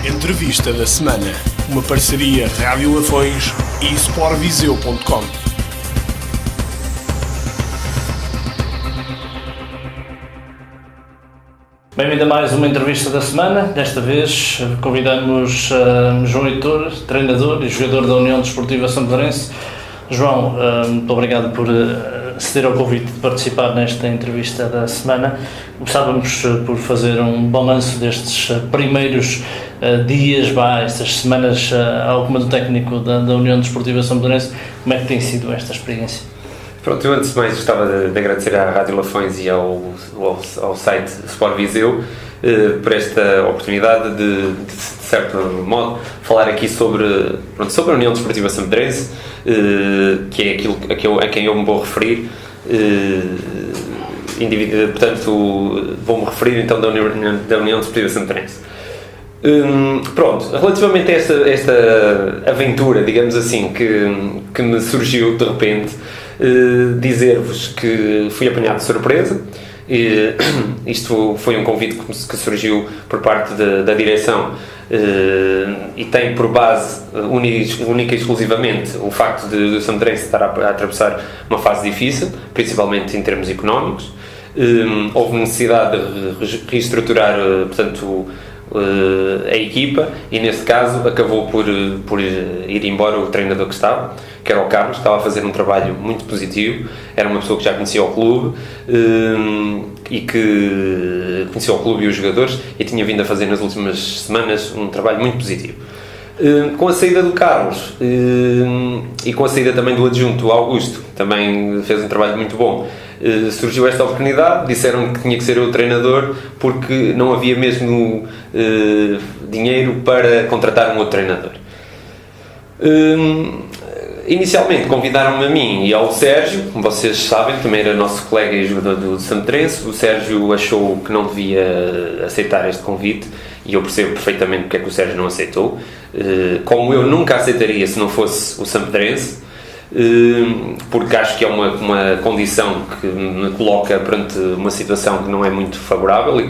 Entrevista da semana. Uma parceria Rádio Lafões e sportviseu.com. Bem-vindo a mais uma entrevista da semana. Desta vez convidamos João Heitor, treinador e jogador da União Desportiva Samparense. João, muito obrigado por ceder ao convite de participar nesta entrevista da semana. Começávamos por fazer um balanço destes primeiros dias, estas semanas ao comando técnico da União Desportiva Samparense. Como é que tem sido esta experiência? Pronto, eu antes de mais gostava de agradecer à Rádio Lafões e ao site Sport Viseu por esta oportunidade de certo modo, falar aqui sobre a União Desportiva Samparense, que é aquilo a quem eu me vou referir. Portanto, vou-me referir então da União Desportiva Samparense. Pronto, relativamente a esta aventura, digamos assim, que me surgiu de repente, dizer-vos que fui apanhado de surpresa. Isto foi um convite que surgiu por parte da direção e tem por base única e exclusivamente o facto de o Samparense estar a atravessar uma fase difícil, principalmente em termos económicos. Houve necessidade de reestruturar, portanto, a equipa, e nesse caso acabou por ir embora o treinador que estava, que era o Carlos, que estava a fazer um trabalho muito positivo. Era uma pessoa que já conhecia o clube e que conhecia o clube e os jogadores, e tinha vindo a fazer nas últimas semanas um trabalho muito positivo. Com a saída do Carlos e com a saída também do adjunto Augusto, também fez um trabalho muito bom, surgiu esta oportunidade. Disseram que tinha que ser eu o treinador porque não havia mesmo dinheiro para contratar um outro treinador. Inicialmente convidaram-me a mim e ao Sérgio, como vocês sabem, também era nosso colega e jogador do Samparense. O Sérgio achou que não devia aceitar este convite, e eu percebo perfeitamente porque é que o Sérgio não aceitou, como eu nunca aceitaria se não fosse o Samparense, porque acho que é uma condição que me coloca perante uma situação que não é muito favorável e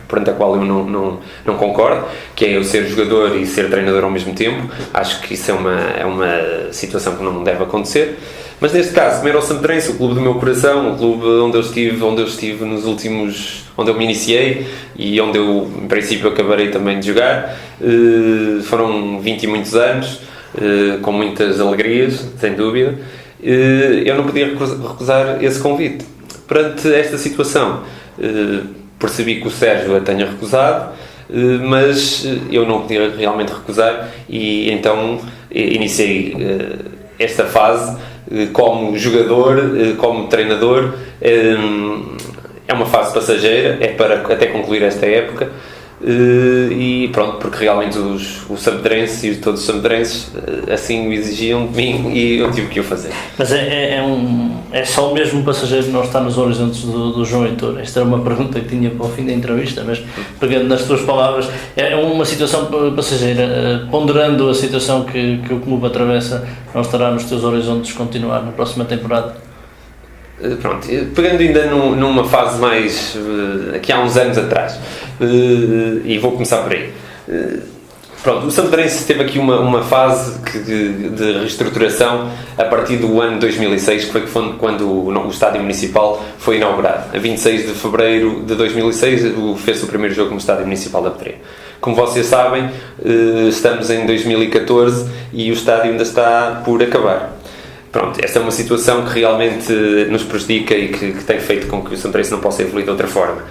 perante a qual eu não concordo, que é eu ser jogador e ser treinador ao mesmo tempo. Acho que isso é uma situação que não deve acontecer. Mas neste caso, como era o Samparense, o clube do meu coração, o clube onde eu estive nos últimos, onde eu me iniciei e onde eu, em princípio, acabarei também de jogar, foram 20 e muitos anos, com muitas alegrias, sem dúvida. Eu não podia recusar esse convite. Perante esta situação, percebi que o Sérgio a tenha recusado, mas eu não podia realmente recusar, e então iniciei esta fase como jogador, como treinador. É uma fase passageira, é para até concluir esta época. E pronto, porque realmente o Samparense e todos os samparenses assim o exigiam de mim, e eu tive que o fazer. Mas é só mesmo passageiro que não está nos horizontes do João Heitor? Esta era uma pergunta que tinha para o fim da entrevista, mas pegando nas tuas palavras, é uma situação passageira, ponderando a situação que o clube atravessa, não estará nos teus horizontes continuar na próxima temporada? Pronto, pegando ainda numa fase mais aqui há uns anos atrás, e vou começar por aí. Pronto, o Samparense teve aqui uma fase de reestruturação a partir do ano 2006, que foi quando o estádio municipal foi inaugurado. A 26 de fevereiro de 2006 fez o primeiro jogo no estádio municipal da Pedreira. Como vocês sabem, estamos em 2014 e o estádio ainda está por acabar. Pronto, esta é uma situação que realmente nos prejudica e que tem feito com que o Samparense não possa evoluir de outra forma.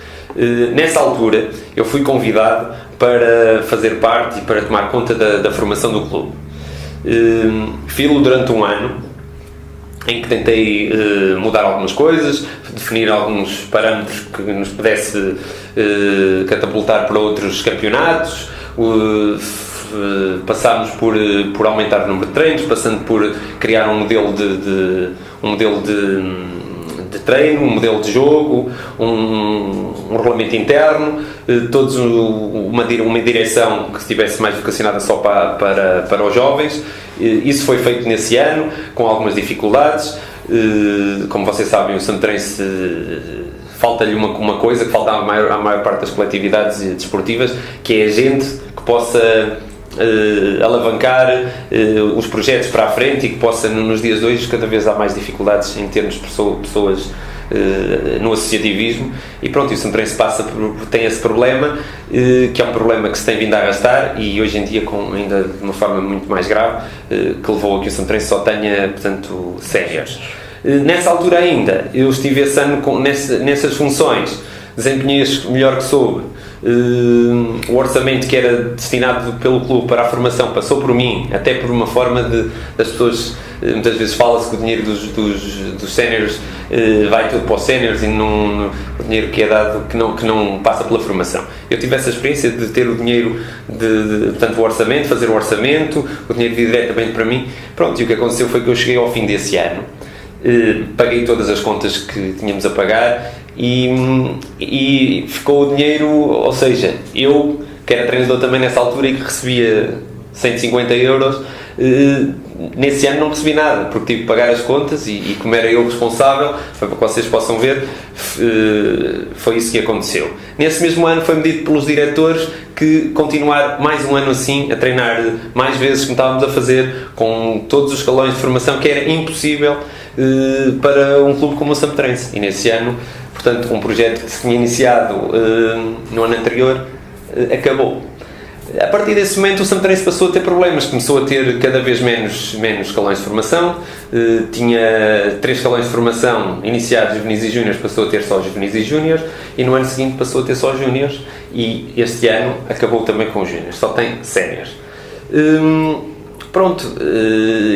Nessa altura, eu fui convidado para fazer parte e para tomar conta da formação do clube. Fiz-lo durante um ano, em que tentei mudar algumas coisas, definir alguns parâmetros que nos pudesse catapultar para outros campeonatos. Passámos por aumentar o número de treinos, passando por criar um modelo de treino, um modelo de jogo, um regulamento interno, todos uma direção que estivesse mais vocacionada só para os jovens. Isso foi feito nesse ano, com algumas dificuldades. Como vocês sabem, o Samparense falta-lhe uma coisa que falta à maior parte das coletividades desportivas, que é a gente que possa alavancar os projetos para a frente e que possa, nos dias de hoje, cada vez há mais dificuldades em termos de pessoas no associativismo, e pronto, e o Santrense tem esse problema, que é um problema que se tem vindo a arrastar, e hoje em dia ainda de uma forma muito mais grave, que levou a que o Santrense só tenha, portanto, séniores. Nessa altura ainda, eu estive esse ano nessas funções, desempenhei-as melhor que soube. O orçamento que era destinado pelo clube para a formação passou por mim, até por uma forma das pessoas, muitas vezes fala-se que o dinheiro dos séniores vai tudo para os séniores e o dinheiro que é dado que não passa pela formação. Eu tive essa experiência de ter o dinheiro, portanto, o orçamento, fazer o orçamento, o dinheiro vir diretamente para mim. Pronto, e o que aconteceu foi que eu cheguei ao fim desse ano, paguei todas as contas que tínhamos a pagar e ficou o dinheiro, ou seja, eu, que era treinador também nessa altura e que recebia 150 euros, nesse ano não recebi nada, porque tive que pagar as contas e como era eu responsável, para que vocês possam ver, foi isso que aconteceu. Nesse mesmo ano foi-me dito pelos diretores que continuar mais um ano assim, a treinar mais vezes como estávamos a fazer, com todos os escalões de formação, que era impossível para um clube como o Sampedrense. E nesse ano, portanto, um projeto que se tinha iniciado no ano anterior, acabou. A partir desse momento o Sampedrense passou a ter problemas, começou a ter cada vez menos escalões de formação, tinha 3 escalões de formação iniciados, juvenis e júniores, passou a ter só juvenis e júniores, e no ano seguinte passou a ter só júniores, e este ano acabou também com os júniores, só tem séniores. Pronto,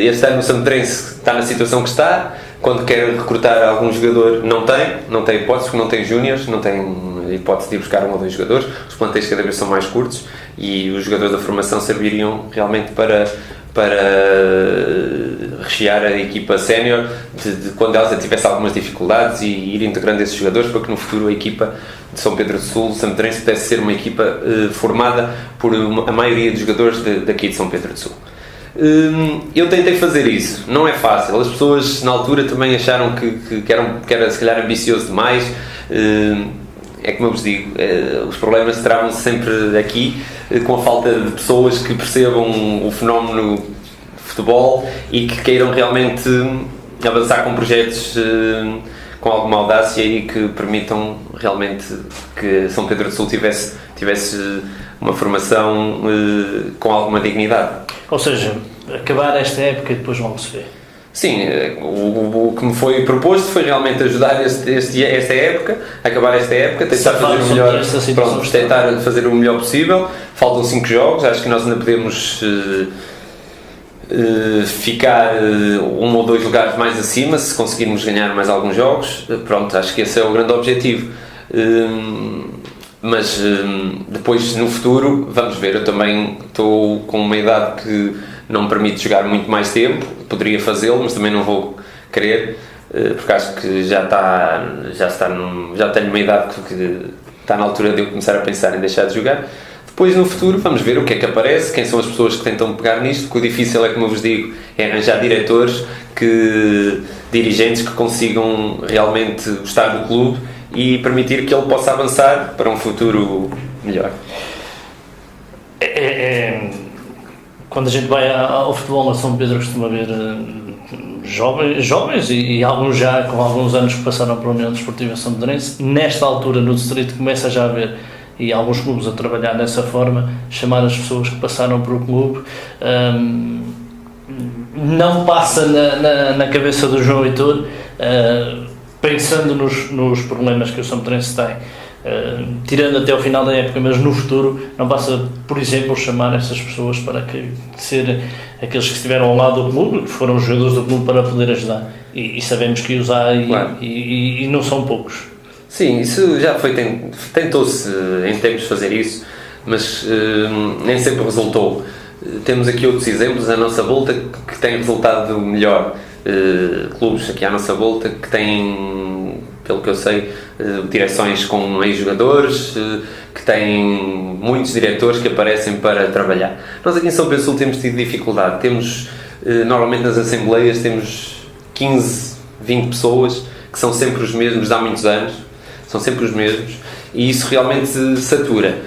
este ano o Sampedrense está na situação que está. Quando quer recrutar algum jogador, não tem hipótese, porque não tem júniores, não tem hipótese de ir buscar 1 ou 2 jogadores. Os plantéis cada vez são mais curtos e os jogadores da formação serviriam realmente para rechear a equipa sénior de quando ela tivesse algumas dificuldades e ir integrando esses jogadores para que no futuro a equipa de São Pedro do Sul, o Sampedrense, pudesse ser uma equipa formada por a maioria dos jogadores daqui de São Pedro do Sul. Eu tentei fazer isso, não é fácil. As pessoas na altura também acharam que era se calhar ambicioso demais. É como eu vos digo, os problemas travam-se sempre aqui, com a falta de pessoas que percebam o fenómeno de futebol e que queiram realmente avançar com projetos com alguma audácia e que permitam realmente que São Pedro do Sul tivesse uma formação com alguma dignidade. Ou seja, acabar esta época e depois logo se vê. Sim, o que me foi proposto foi realmente ajudar esta época, acabar esta época, tentar fazer o melhor, tentar fazer o melhor possível. Faltam 5 jogos, acho que nós ainda podemos ficar 1 ou 2 lugares mais acima se conseguirmos ganhar mais alguns jogos. Pronto, acho que esse é o grande objetivo. Mas depois no futuro vamos ver. Eu também estou com uma idade que não me permite jogar muito mais tempo, poderia fazê-lo, mas também não vou querer, porque acho que já tenho uma idade que está na altura de eu começar a pensar em deixar de jogar. Depois no futuro vamos ver o que é que aparece, quem são as pessoas que tentam pegar nisto, porque o difícil é, como eu vos digo, é arranjar dirigentes que consigam realmente gostar do clube e permitir que ele possa avançar para um futuro melhor. Quando a gente vai ao futebol na São Pedro costuma ver jovens e alguns já com alguns anos que passaram pela União Desportiva Sampedrense. Nesta altura no distrito começa já a ver, e alguns clubes a trabalhar dessa forma, chamar as pessoas que passaram pelo clube. Não passa na cabeça do João Heitor, pensando nos problemas que o Sampedrense tem, tirando até o final da época, mas no futuro, não passa, por exemplo, chamar essas pessoas para ser aqueles que estiveram ao lado do clube, que foram os jogadores do clube, para poder ajudar, e sabemos que os há claro. e não são poucos. Sim, isso já foi, tentou-se em tempos fazer isso, mas nem sempre resultou. Temos aqui outros exemplos à nossa volta que têm resultado melhor, clubes aqui à nossa volta que têm, pelo que eu sei, direções com ex-jogadores, que têm muitos diretores que aparecem para trabalhar. Nós aqui em São Pedro do Sul temos tido dificuldade, normalmente nas assembleias temos 15, 20 pessoas que são sempre os mesmos há muitos anos. são sempre os mesmos e isso realmente satura.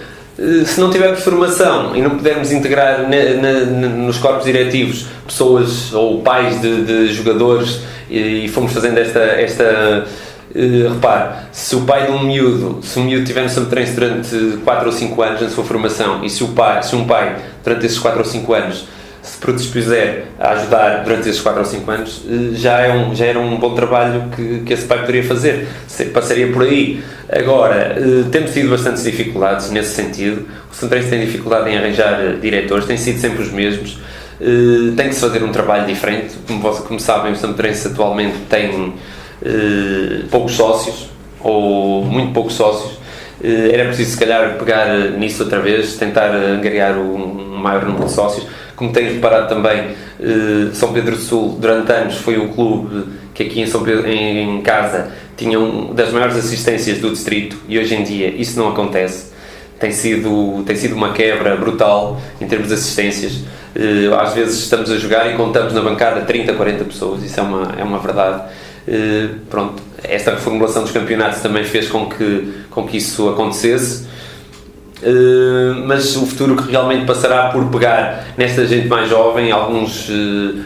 Se não tivermos formação e não pudermos integrar nos corpos diretivos pessoas ou pais de jogadores e fomos fazendo esta repare, se o pai de um miúdo, se o miúdo estiver no Sampedrense durante 4 ou 5 anos na sua formação e se um pai durante esses 4 ou 5 anos se predispuser a ajudar durante esses 4 ou 5 anos, já era um bom trabalho que esse pai poderia fazer. Passaria por aí. Agora, temos tido bastantes dificuldades nesse sentido. O Sampedrense tem dificuldade em arranjar diretores, têm sido sempre os mesmos. Tem que se fazer um trabalho diferente. Como sabem, o Sampedrense atualmente tem poucos sócios, ou muito poucos sócios. Era preciso, se calhar, pegar nisso outra vez, tentar angariar um maior número de sócios. Como têm reparado também, São Pedro do Sul, durante anos, foi o clube que aqui em casa tinha uma das maiores assistências do distrito e hoje em dia isso não acontece. Tem sido uma quebra brutal em termos de assistências. Às vezes estamos a jogar e contamos na bancada 30, 40 pessoas, isso é uma verdade. Pronto, esta reformulação dos campeonatos também fez com que isso acontecesse. Mas o futuro que realmente passará por pegar nesta gente mais jovem, alguns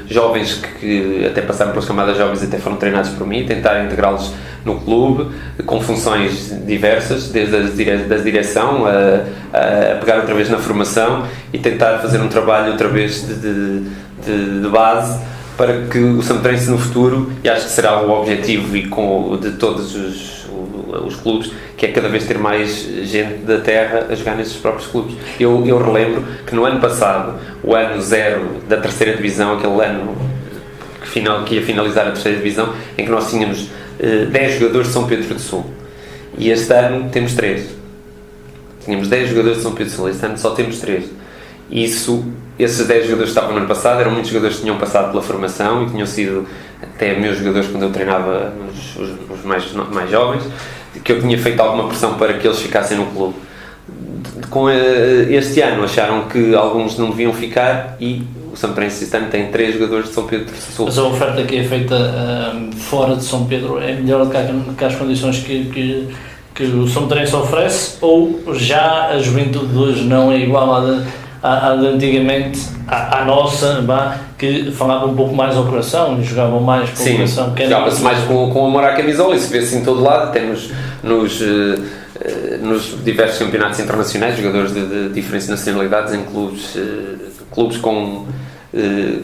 jovens que até passaram pelas camadas jovens até foram treinados por mim, tentar integrá-los no clube com funções diversas, desde da direção a pegar outra vez na formação e tentar fazer um trabalho outra vez de base para que o Sampedrense no futuro, e acho que será o objetivo de todos os clubes, que é cada vez ter mais gente da terra a jogar nesses próprios clubes. Eu relembro que no ano passado, o ano 0 da terceira divisão, aquele ano que ia finalizar a terceira divisão, em que nós tínhamos 10 jogadores de São Pedro do Sul, e este ano temos 3. Tínhamos 10 jogadores de São Pedro do Sul, este ano só temos 3. Esses 10 jogadores que estavam no ano passado eram muitos jogadores que tinham passado pela formação e tinham sido até meus jogadores quando eu treinava os mais jovens, que eu tinha feito alguma pressão para que eles ficassem no clube. Com este ano acharam que alguns não deviam ficar e o Sampedrense este ano tem 3 jogadores de São Pedro do Sul. Mas a oferta que é feita fora de São Pedro é melhor do que as condições que o Sampedrense oferece, ou já a juventude de hoje não é igual à de antigamente, à nossa, que falava um pouco mais ao coração e jogavam mais com o coração? Sim, jogava-se mais com amor à camisola e se vê-se em todo lado, até nos diversos campeonatos internacionais, jogadores de diferentes nacionalidades em clubes com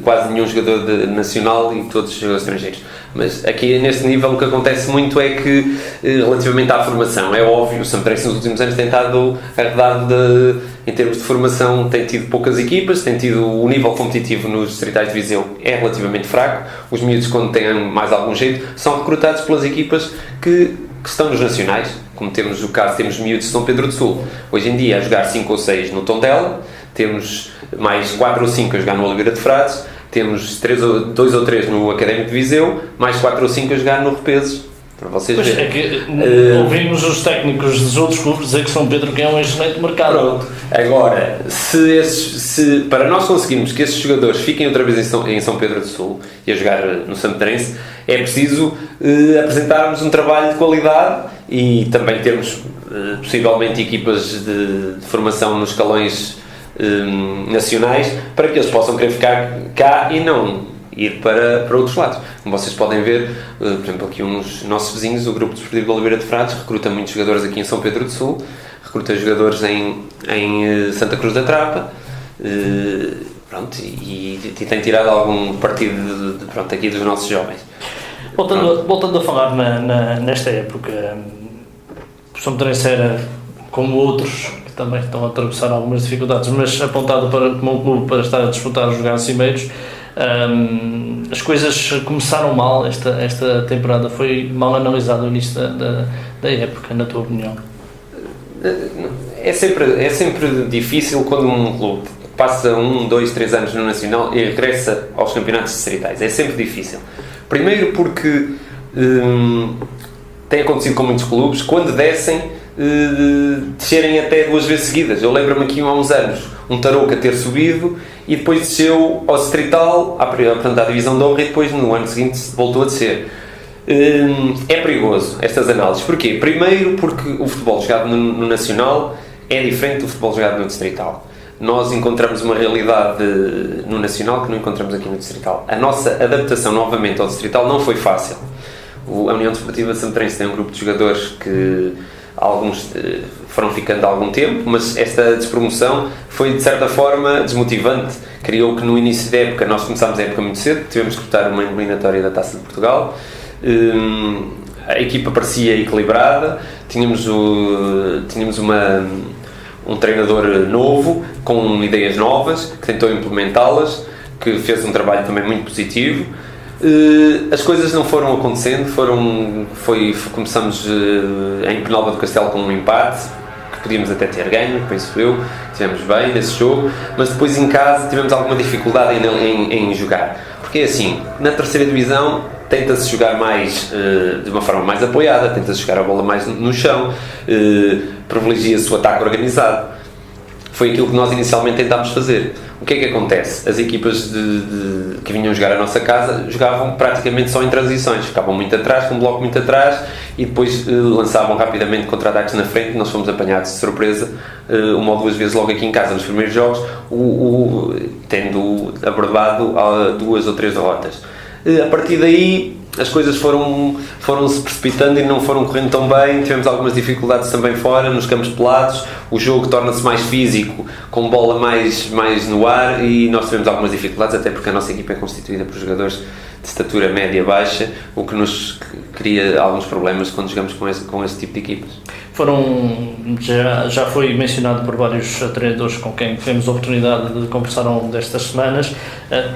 quase nenhum jogador nacional e todos jogadores estrangeiros. Mas aqui neste nível o que acontece muito é que relativamente à formação, é óbvio, o Sampedrense nos últimos anos tem estado arredado em termos de formação, tem tido poucas equipas, tem tido o nível competitivo nos distritais de Viseu é relativamente fraco. Os miúdos, quando têm mais algum jeito, são recrutados pelas equipas que estão nos nacionais, como temos o caso, temos miúdos de São Pedro do Sul hoje em dia a jogar 5 ou 6 no Tondela, temos mais 4 ou 5 a jogar no Oliveira de Frades, temos 2 ou 3 no Académico de Viseu, mais 4 ou 5 a jogar no Repeses, para vocês verem. É que ouvimos os técnicos dos outros clubes dizer que São Pedro que é um excelente mercado. Pronto. Agora, se para nós conseguirmos que esses jogadores fiquem outra vez em São Pedro do Sul e a jogar no Sampedrense, é preciso apresentarmos um trabalho de qualidade e também termos possivelmente equipas de formação nos escalões nacionais para que eles possam querer ficar cá e não ir para outros lados. Como vocês podem ver, por exemplo, aqui uns nossos vizinhos, o Grupo Desportivo de Oliveira de Frades recruta muitos jogadores aqui em São Pedro do Sul, recruta jogadores em Santa Cruz da Trapa, e tem tirado algum partido aqui dos nossos jovens. Voltando a falar nesta época, o Sampedrense era, como outros que também estão a atravessar algumas dificuldades, mas apontado como um clube para estar a disputar os lugares cimeiros. As coisas começaram mal, esta temporada foi mal analisado o início da época, na tua opinião? É sempre difícil quando um clube passa 1, 2, 3 anos no Nacional e regressa aos campeonatos distritais, é sempre difícil. Primeiro porque tem acontecido com muitos clubes, quando descem, descerem até 2 vezes seguidas. Eu lembro-me aqui há uns anos, um Tarouca ter subido e depois desceu ao distrital, à divisão de honra, e depois no ano seguinte voltou a descer. É perigoso estas análises. Porquê? Primeiro porque o futebol jogado no Nacional é diferente do futebol jogado no Distrital. Nós encontramos uma realidade no Nacional que não encontramos aqui no Distrital. A nossa adaptação novamente ao Distrital não foi fácil. A União Desportiva Santrense tem um grupo de jogadores que alguns foram ficando há algum tempo, mas esta despromoção foi de certa forma desmotivante. Criou que no início da época, nós começámos a época muito cedo, tivemos que disputar uma eliminatória da Taça de Portugal. A equipa parecia equilibrada, tínhamos um treinador novo, com ideias novas, que tentou implementá-las, que fez um trabalho também muito positivo. As coisas não foram acontecendo, começamos em Penalva do Castelo com um empate, que podíamos até ter ganho, penso eu, estivemos bem nesse jogo, mas depois em casa tivemos alguma dificuldade em jogar. Porque assim, na terceira divisão tenta-se jogar mais, de uma forma mais apoiada, tenta-se jogar a bola mais no chão, privilegia-se o ataque organizado. Foi aquilo que nós inicialmente tentámos fazer. O que é que acontece? As equipas que vinham jogar a nossa casa jogavam praticamente só em transições, ficavam muito atrás, com um bloco muito atrás, e depois lançavam rapidamente contra-ataques na frente. Nós fomos apanhados de surpresa uma ou duas vezes logo aqui em casa nos primeiros jogos, tendo abordado 2 ou 3 derrotas. A partir daí as coisas foram-se precipitando e não foram correndo tão bem. Tivemos algumas dificuldades também fora, nos campos pelados. O jogo torna-se mais físico, com bola mais no ar, e nós tivemos algumas dificuldades, até porque a nossa equipa é constituída por jogadores de estatura média-baixa, o que nos cria alguns problemas quando jogamos com esse tipo de equipas. Já foi mencionado por vários treinadores com quem tivemos a oportunidade de conversar ao longo destas semanas,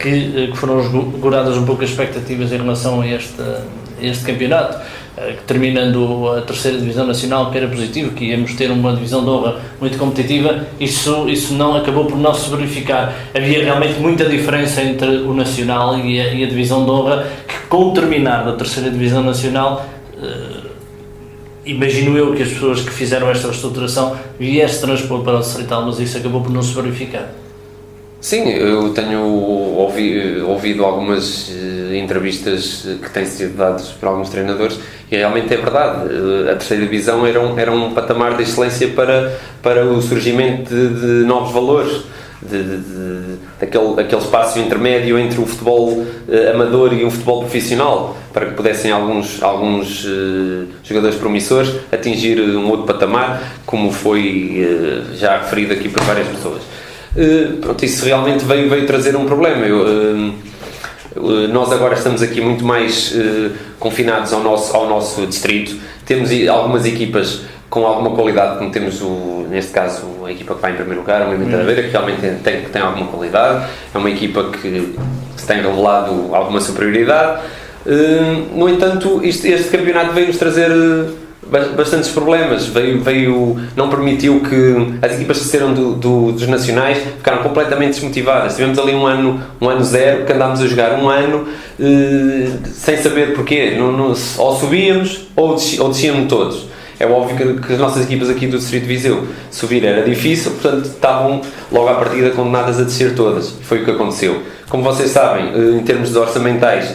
que foram esgoradas um pouco as expectativas em relação a este campeonato, que terminando a terceira divisão nacional, que era positivo, que íamos ter uma divisão de honra muito competitiva. Isso não acabou por não se verificar. Havia realmente muita diferença entre o nacional e a divisão de honra, que com o terminar da terceira divisão nacional, imagino eu que as pessoas que fizeram esta reestruturação viessem transpor para o distrital, mas isso acabou por não se verificar. Sim, eu tenho ouvido algumas entrevistas que têm sido dadas por alguns treinadores, e realmente é verdade. A terceira divisão era um patamar de excelência para o surgimento de novos valores, daquele espaço intermédio entre o futebol amador e o futebol profissional, para que pudessem alguns jogadores promissores atingir um outro patamar, como foi já referido aqui por várias pessoas. Isso realmente veio trazer um problema. Nós agora estamos aqui muito mais confinados ao nosso distrito. Temos algumas equipas com alguma qualidade, como temos neste caso a equipa que vai em primeiro lugar, o Moimenta da Beira, que realmente tem alguma qualidade. É uma equipa que se tem revelado alguma superioridade. No entanto, este campeonato veio-nos trazer bastantes problemas. Não permitiu que as equipas que saíram dos nacionais ficaram completamente desmotivadas. Tivemos ali um ano zero, que andámos a jogar um ano sem saber porquê. Ou subíamos ou descíamos todos. É óbvio que as nossas equipas aqui do Distrito de Viseu, subir era difícil, portanto estavam logo à partida condenadas a descer todas. Foi o que aconteceu. Como vocês sabem, em termos de orçamentais,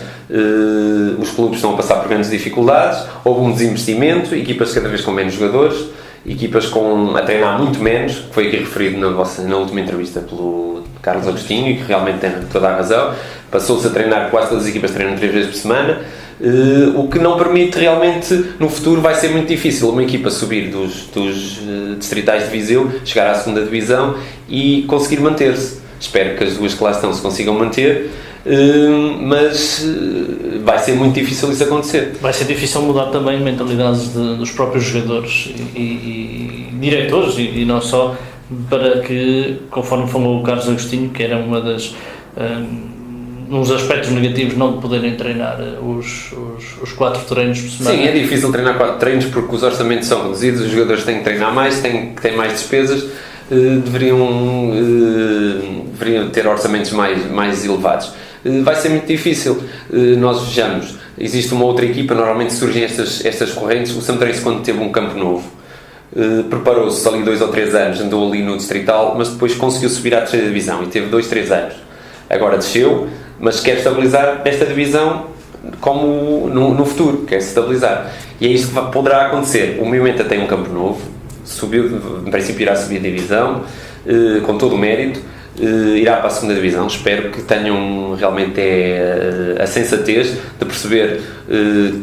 os clubes estão a passar por grandes dificuldades. Houve um desinvestimento, equipas cada vez com menos jogadores, equipas a treinar muito menos, que foi aqui referido na última entrevista pelo Carlos Agostinho, e que realmente tem toda a razão. Passou-se a treinar, quase todas as equipas treinam 3 vezes por semana, o que não permite realmente, no futuro vai ser muito difícil uma equipa subir dos distritais de Viseu, chegar à segunda divisão e conseguir manter-se. Espero que as duas que lá estão se consigam manter, mas vai ser muito difícil isso acontecer. Vai ser difícil mudar também mentalidades dos próprios jogadores e diretores, e não só, para que, conforme falou o Carlos Agostinho, que era uns aspectos negativos não de poderem treinar os 4 treinos por semana. Sim, é difícil treinar 4 treinos porque os orçamentos são reduzidos, os jogadores têm que treinar mais, têm mais despesas, deveriam ter orçamentos mais elevados. Vai ser muito difícil. Nós vejamos, existe uma outra equipa, normalmente surgem estas correntes. O Santrense, quando teve um campo novo, preparou-se ali 2 ou 3 anos, andou ali no distrital, mas depois conseguiu subir à terceira divisão e teve 2, 3 anos. Agora desceu, mas quer estabilizar esta divisão como no futuro, que é se estabilizar. E é isto que poderá acontecer. O Moimenta tem um campo novo, subiu, em princípio irá subir a divisão, com todo o mérito, irá para a segunda divisão. Espero que tenham realmente a sensatez de perceber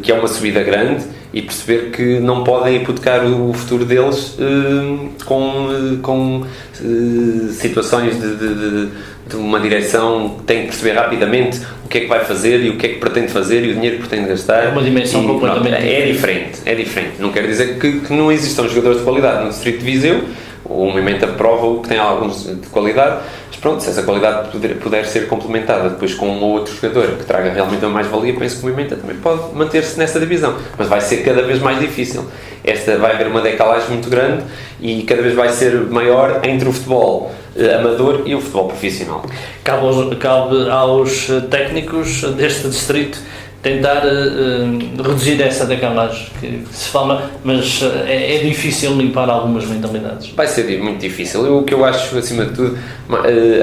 que é uma subida grande e perceber que não podem hipotecar o futuro deles com situações de uma direção que tem que perceber rapidamente o que é que vai fazer e o que é que pretende fazer e o dinheiro que pretende gastar. É uma dimensão completamente diferente. É diferente. Não quer dizer que não existam jogadores de qualidade no Distrito de Viseu. O Moimenta prova que tem alguns de qualidade, mas pronto, se essa qualidade puder ser complementada depois com um ou outro jogador que traga realmente uma mais-valia, penso que o Moimenta também pode manter-se nessa divisão, mas vai ser cada vez mais difícil. Vai haver uma decalagem muito grande e cada vez vai ser maior entre o futebol amador e o futebol profissional. Cabe aos técnicos deste distrito tentar reduzir essa decalagem que se fala, mas é difícil limpar algumas mentalidades. Vai ser muito difícil. O que eu acho, acima de tudo,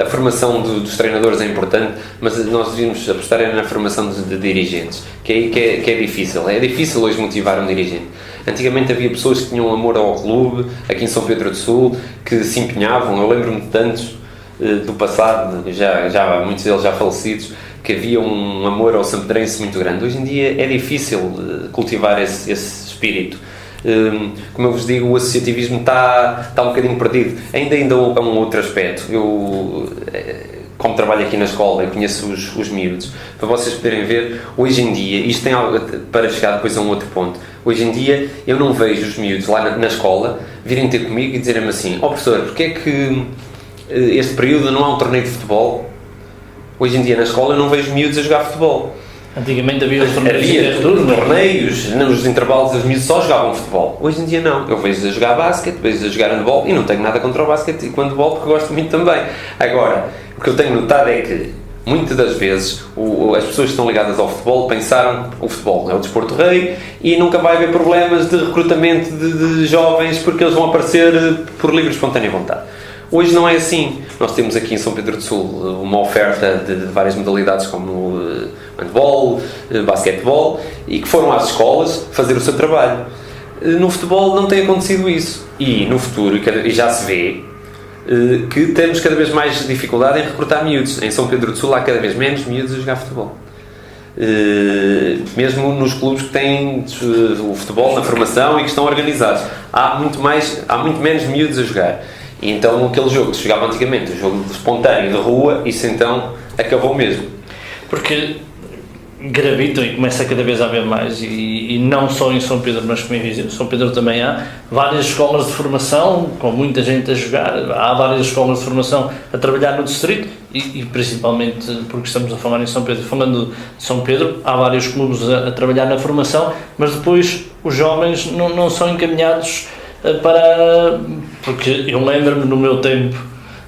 a formação dos treinadores é importante, mas nós devíamos apostar na formação de dirigentes, que é difícil. É difícil hoje motivar um dirigente. Antigamente havia pessoas que tinham amor ao clube, aqui em São Pedro do Sul, que se empenhavam. Eu lembro-me de tantos do passado, já muitos deles já falecidos, que havia um amor ao sampedrense muito grande. Hoje em dia é difícil cultivar esse espírito. Como eu vos digo, o associativismo está um bocadinho perdido. Ainda há um outro aspecto. Eu, como trabalho aqui na escola, eu conheço os miúdos, para vocês poderem ver, hoje em dia, isto tem algo para chegar depois a um outro ponto. Hoje em dia, eu não vejo os miúdos lá na escola virem ter comigo e dizerem-me assim: professor, porque é que este período não há um torneio de futebol? Hoje em dia na escola eu não vejo miúdos a jogar futebol. Antigamente havia torneios, nos intervalos os miúdos só jogavam futebol. Hoje em dia não. Eu vejo a jogar basquete, vejo a jogar handball e não tenho nada contra o basquete e o handball porque gosto muito também. Agora, o que eu tenho notado é que muitas das vezes as pessoas que estão ligadas ao futebol pensaram que o futebol é o desporto rei e nunca vai haver problemas de recrutamento de jovens porque eles vão aparecer por livre e espontânea vontade. Hoje não é assim. Nós temos aqui em São Pedro do Sul uma oferta de várias modalidades como handball, basquetebol, e que foram às escolas fazer o seu trabalho. No futebol não tem acontecido isso. E no futuro, e já se vê, que temos cada vez mais dificuldade em recrutar miúdos. Em São Pedro do Sul há cada vez menos miúdos a jogar futebol. Mesmo nos clubes que têm o futebol na formação e que estão organizados. Há muito menos miúdos a jogar. E então aquele jogo que se jogava antigamente, o jogo espontâneo de rua, isso então acabou mesmo. Porque gravitam e começa cada vez a haver mais, e não só em São Pedro, mas como em Viseu. São Pedro também há várias escolas de formação, com muita gente a jogar, há várias escolas de formação a trabalhar no distrito, e principalmente porque estamos a falar em São Pedro, falando de São Pedro, há vários clubes a trabalhar na formação, mas depois os jovens não são encaminhados porque eu lembro-me no meu tempo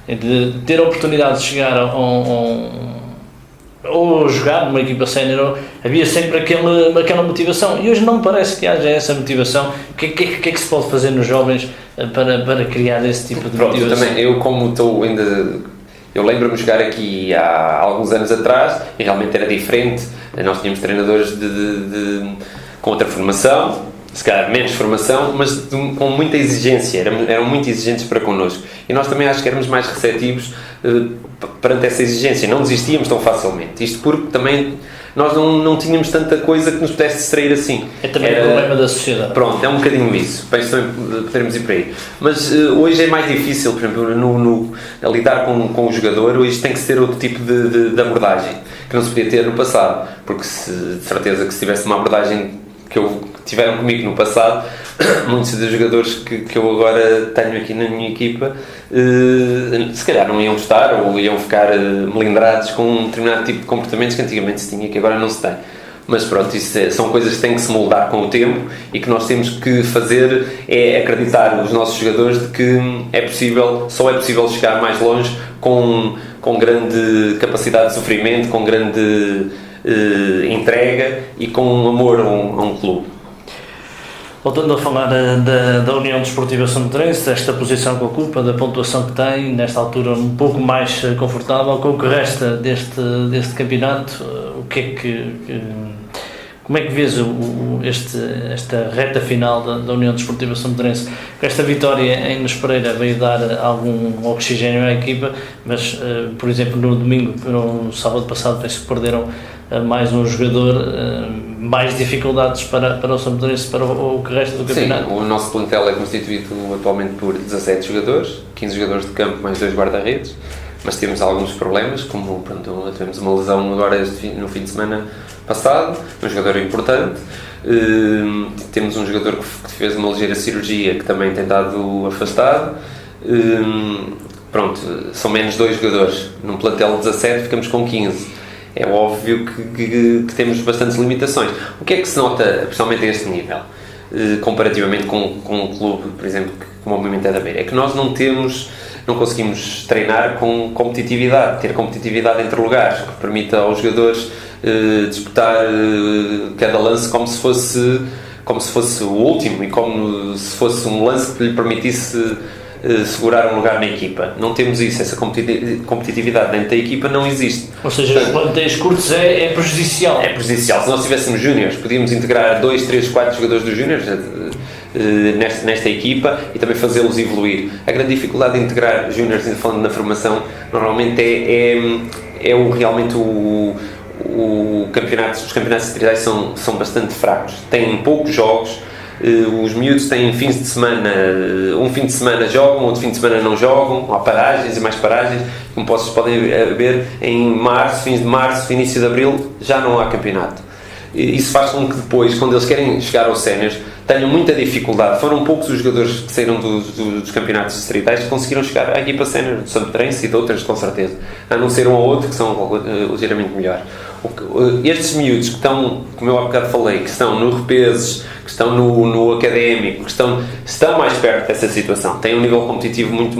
de ter a oportunidade de chegar ou jogar numa equipa sénior, havia sempre aquela motivação, e hoje não parece que haja essa motivação. O que é que se pode fazer nos jovens para criar esse tipo de motivação? Eu como estou ainda... Eu lembro-me de jogar aqui há alguns anos atrás e realmente era diferente. Nós tínhamos treinadores com outra formação, se calhar menos formação, mas com muita exigência, eram muito exigentes para connosco. E nós também acho que éramos mais receptivos perante essa exigência, não desistíamos tão facilmente. Isto porque também nós não tínhamos tanta coisa que nos pudesse distrair assim. É também o problema da sociedade. Pronto, é um bocadinho isso, para isso podermos ir para aí. Mas hoje é mais difícil, por exemplo, a lidar com o jogador, hoje tem que ser outro tipo de abordagem, que não se podia ter no passado, porque de certeza que se tivesse uma abordagem que tiveram comigo no passado, muitos dos jogadores que eu agora tenho aqui na minha equipa se calhar não iam gostar ou iam ficar melindrados com um determinado tipo de comportamentos que antigamente se tinha, que agora não se tem. Mas pronto, são coisas que têm que se moldar com o tempo, e que nós temos que fazer é acreditar nos nossos jogadores de que só é possível chegar mais longe com grande capacidade de sofrimento, com grande entrega e com amor a um clube. Voltando a falar da União Desportiva Sampedrense, desta posição que ocupa, da pontuação que tem, nesta altura um pouco mais confortável, com o que resta deste campeonato, o que é que Como é que vês esta reta final da União Desportiva São Pedrense? Esta vitória em Nos Pereira veio dar algum oxigênio à equipa, mas, por exemplo, no domingo, no sábado passado, penso que perderam mais um jogador, mais dificuldades para o São Pedrense, para o que resta do campeonato. Sim, o nosso plantel é constituído atualmente por 17 jogadores, 15 jogadores de campo mais 2 guarda-redes, mas temos alguns problemas, como tivemos uma lesão agora no fim de semana passado, um jogador importante, temos um jogador que fez uma ligeira cirurgia que também tem estado afastado, são menos 2 jogadores, num plantel de 17 ficamos com 15. É óbvio que temos bastantes limitações. O que é que se nota, principalmente a este nível, comparativamente com um clube, por exemplo, como o Moimenta da Beira, é que nós não conseguimos treinar com competitividade, ter competitividade entre lugares, que permita aos jogadores disputar cada lance como se fosse o último e como se fosse um lance que lhe permitisse segurar um lugar na equipa. Não temos isso, essa competitividade dentro da equipa não existe. Ou seja, os plantéis curtos é prejudicial. É prejudicial. Se nós tivéssemos júniores, podíamos integrar 2, 3, 4 jogadores dos júniores nesta equipa e também fazê-los evoluir. A grande dificuldade de integrar júniores, falando na formação, normalmente realmente os campeonatos distritais são bastante fracos. Têm poucos jogos. Os miúdos têm fins de semana, um fim de semana jogam, outro fim de semana não jogam, há paragens e mais paragens, como vocês podem ver, em fins de março, início de abril, já não há campeonato. Isso faz com que depois, quando eles querem chegar aos séniores, tenham muita dificuldade. Foram poucos os jogadores que saíram dos campeonatos distritais que conseguiram chegar à equipa sénior do São Pedrense e de outras, com certeza, a não ser um ou outro que são ligeiramente melhor. Estes miúdos que estão, como eu há bocado falei, que estão no repeses, que estão no académico, que estão mais perto dessa situação, têm um nível competitivo muito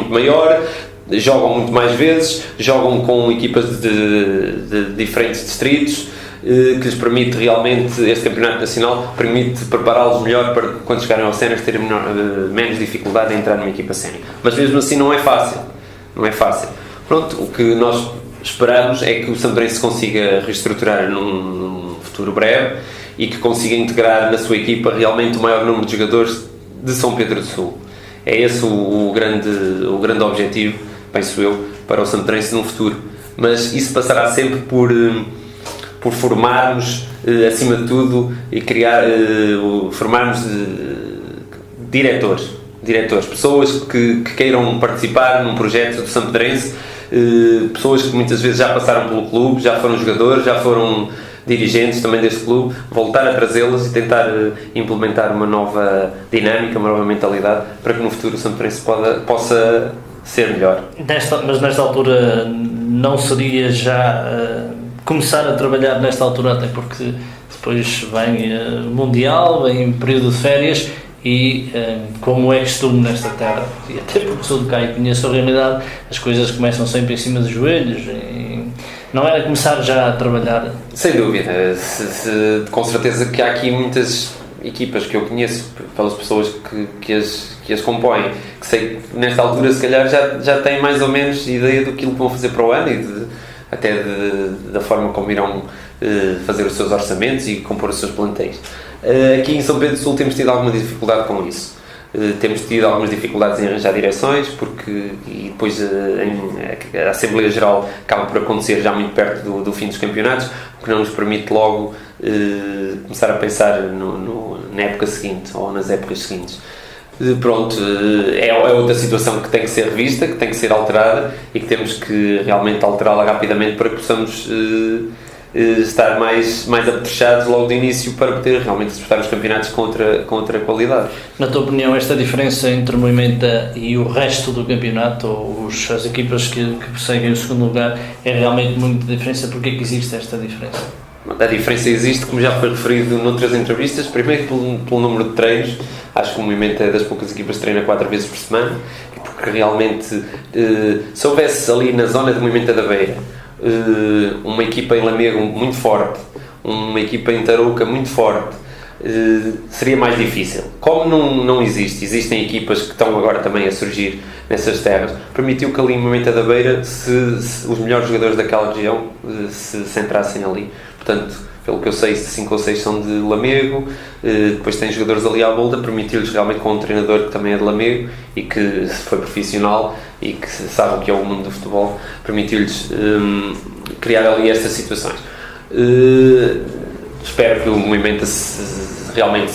maior, jogam muito mais vezes, jogam com equipas de diferentes distritos, que lhes permite realmente, este campeonato nacional permite prepará-los melhor para quando chegarem ao sénior terem menos dificuldade em entrar numa equipa sénior. Mas mesmo assim não é fácil. Pronto, o que nós esperamos é que o São Pedrense consiga reestruturar num futuro breve e que consiga integrar na sua equipa realmente o maior número de jogadores de São Pedro do Sul. É esse o grande objetivo, penso eu, para o São Pedrense no futuro. Mas isso passará sempre por formarmos, acima de tudo, e formarmos diretores, pessoas que queiram participar num projeto do São Pedrense, pessoas que muitas vezes já passaram pelo clube, já foram jogadores, já foram dirigentes também deste clube, voltar a trazê-los e tentar implementar uma nova dinâmica, uma nova mentalidade, para que no futuro o São Pedrense possa ser melhor. Mas nesta altura não seria já começar a trabalhar nesta altura, até porque depois vem Mundial, vem período de férias e, como é costume nesta terra, e até porque sou de cá e conheço a realidade, as coisas começam sempre em cima dos joelhos e não era começar já a trabalhar? Sem dúvida, com certeza que há aqui muitas equipas que eu conheço, pelas pessoas que as compõem, que sei que nesta altura se calhar já têm mais ou menos ideia do que vão fazer para o ano e até da forma como irão fazer os seus orçamentos e compor os seus plantéis. Aqui em São Pedro do Sul temos tido alguma dificuldade com isso. Temos tido algumas dificuldades em arranjar direções, e depois a Assembleia Geral acaba por acontecer já muito perto do fim dos campeonatos, o que não nos permite logo começar a pensar na época seguinte ou nas épocas seguintes. Pronto, é outra situação que tem que ser revista, que tem que ser alterada e que temos que realmente alterá-la rapidamente para que possamos estar mais apetrechados logo de início para poder realmente disputar os campeonatos com outra qualidade. Na tua opinião, esta diferença entre o Moimenta e o resto do campeonato, ou as equipas que perseguem o segundo lugar, é realmente muita diferença? Porquê que existe esta diferença? A diferença existe, como já foi referido noutras entrevistas, primeiro pelo número de treinos. Acho que o Moimenta é das poucas equipas que treina 4 vezes por semana, porque realmente, se houvesse ali na zona de Moimenta da Beira uma equipa em Lamego muito forte, uma equipa em Tarouca muito forte, seria mais difícil. Como não existem equipas que estão agora também a surgir nessas terras, permitiu que ali em Moimenta da Beira os melhores jogadores daquela região se centrassem ali. Portanto, pelo que eu sei 5 ou 6 são de Lamego, depois tem jogadores ali à volta, permitiu-lhes realmente com um treinador que também é de Lamego e que foi profissional e que sabe o que é o mundo do futebol, permitiu-lhes criar ali estas situações. Espero que o movimento realmente,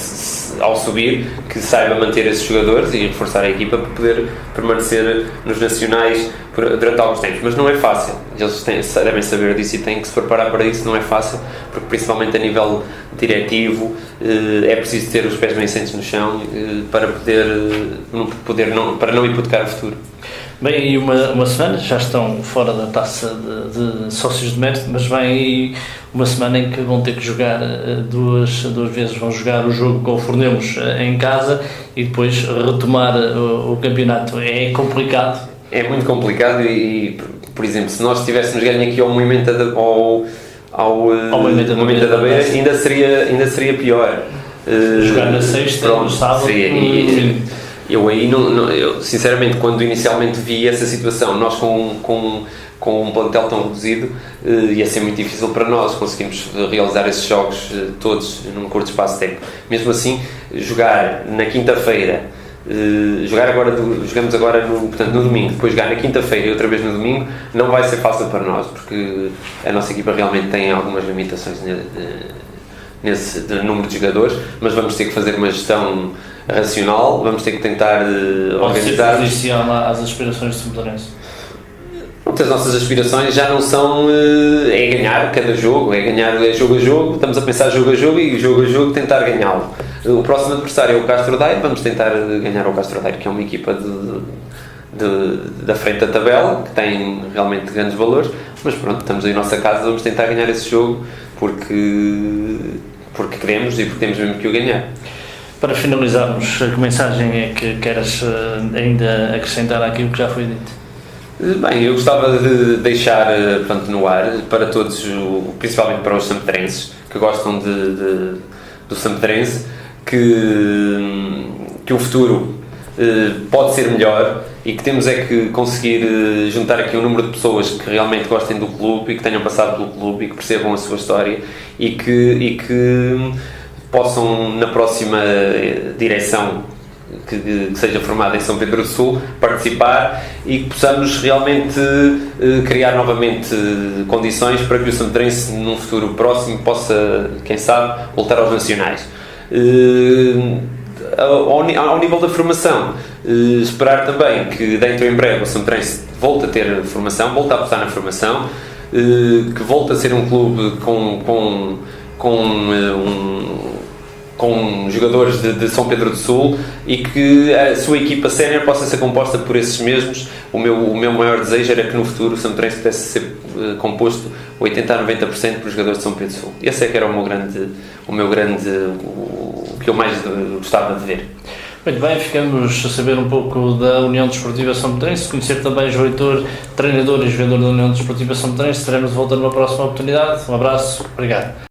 ao subir, que saiba manter esses jogadores e reforçar a equipa para poder permanecer nos nacionais durante alguns tempos, mas não é fácil, eles devem saber disso e têm que se preparar para isso. Não é fácil, porque principalmente a nível diretivo é preciso ter os pés bem assentes no chão para para não hipotecar o futuro. Bem, e uma semana, já estão fora da taça de sócios de mérito, mas vem aí uma semana em que vão ter que jogar duas vezes, vão jogar o jogo com o Fornemos em casa e depois retomar o campeonato. É complicado? É muito complicado e, por exemplo, se nós tivéssemos ganho aqui ao Movimento da Beira, ainda seria pior. Jogar na sexta, no sábado. Eu aí, eu, sinceramente, quando inicialmente vi essa situação, nós com um plantel tão reduzido, ia ser muito difícil para nós conseguirmos realizar esses jogos todos num curto espaço de tempo. Mesmo assim, jogar na quinta-feira, jogamos agora no domingo, depois jogar na quinta-feira e outra vez no domingo, não vai ser fácil para nós, porque a nossa equipa realmente tem algumas limitações nesse número de jogadores, mas vamos ter que fazer uma gestão racional, vamos ter que tentar organizar. Pode ser às aspirações de Samparense. As nossas aspirações já não são é ganhar cada jogo, é jogo a jogo, estamos a pensar jogo a jogo e jogo a jogo tentar ganhá-lo. O próximo adversário é o Castro Daire, vamos tentar ganhar o Castro Daire, que é uma equipa da frente da tabela, que tem realmente grandes valores, mas pronto, estamos aí na nossa casa, vamos tentar ganhar esse jogo porque queremos e porque temos mesmo que o ganhar. Para finalizarmos, que mensagem é que queres ainda acrescentar àquilo que já foi dito? Bem, eu gostava de deixar portanto, no ar para todos, principalmente para os sampedrenses que gostam do Sampedrense, que o futuro pode ser melhor e que temos é que conseguir juntar aqui um número de pessoas que realmente gostem do clube e que tenham passado pelo clube e que percebam a sua história e que possam, na próxima direção que seja formada em São Pedro do Sul, participar e que possamos realmente criar novamente condições para que o Sampedrense num futuro próximo possa, quem sabe, voltar aos nacionais. Ao nível da formação, esperar também que dentro em breve o Sampedrense volte a ter formação, volte a apostar na formação, que volte a ser um clube com jogadores de São Pedro do Sul e que a sua equipa sénior possa ser composta por esses mesmos. O meu maior desejo era que no futuro o Sampedrense pudesse ser composto 80% a 90% por jogadores de São Pedro do Sul. Esse é que era o que eu mais gostava de ver. Muito bem, ficamos a saber um pouco da União Desportiva Sampedrense, conhecer também João Heitor, treinador e jogador da União Desportiva Sampedrense. Estaremos de volta numa próxima oportunidade. Um abraço, obrigado.